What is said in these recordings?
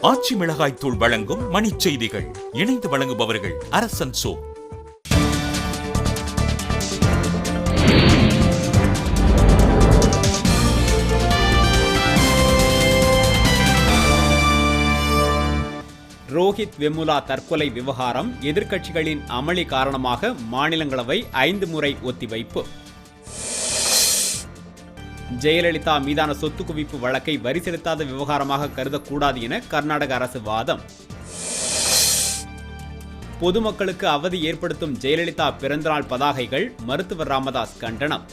ஆச்சி மிளகாய் தூள் வழங்கும் மணிச் செய்திகள். இணைந்து வழங்குபவர்கள் அரசன் சோ. ரோஹித் வெமுலா தற்கொலை விவகாரம் எதிர்க்கட்சிகளின் அமளி காரணமாக மாநிலங்களவை 5 முறை ஒத்திவைப்பு. ஜெயலலிதா மீதான சொத்து குவிப்பு வழக்கை வரி செலுத்தாத விவகாரமாக கருதக்கூடாது என கர்நாடக அரசு வாதம். பொதுமக்களுக்கு அவதி ஏற்படுத்தும் ஜெயலலிதா பிறந்தநாள் பதாகைகள் மருத்துவர் ராமதாஸ் கண்டனம்.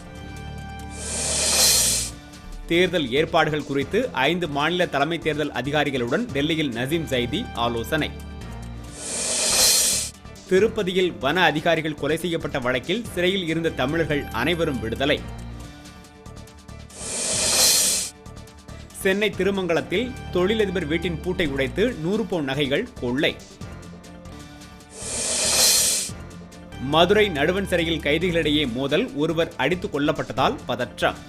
தேர்தல் ஏற்பாடுகள் குறித்து 5 மாநில தலைமை தேர்தல் அதிகாரிகளுடன் டெல்லியில் நசீம் ஜைதி ஆலோசனை. திருப்பதியில் வன அதிகாரிகள் கொலை செய்யப்பட்ட வழக்கில் சிறையில் இருந்த தமிழர்கள் அனைவரும் விடுதலை. சென்னை திருமங்கலத்தில் தொழிலதிபர் வீட்டின் பூட்டை உடைத்து 100 பவுன் நகைகள் கொள்ளை. மதுரை நடுவன் சிறையில் கைதிகளிடையே மோதல், ஒருவர் அடித்துக் கொல்லப்பட்டதால் பதற்றம்.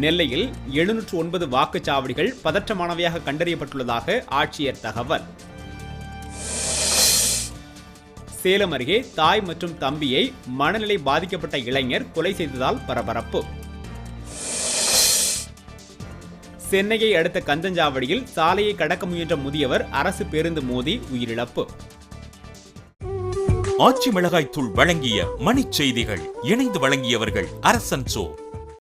நெல்லையில் 709 வாக்குச்சாவடிகள் பதற்றமானவையாக கண்டறியப்பட்டுள்ளதாக ஆட்சியர் தகவல். சேலம் அருகே தாய் மற்றும் தம்பியை மனநிலை பாதிக்கப்பட்ட இளைஞர் கொலை செய்ததால் பரபரப்பு. சென்னையை அடுத்த கந்தஞ்சாவடியில் சாலையை கடக்க முயன்ற முதியவர் அரசு பேருந்து மோதி உயிரிழப்பு. ஆச்சி மிளகாய் தூள் வழங்கிய மணிச் செய்திகள். இணைந்து வழங்கியவர்கள் அரசன் சோ.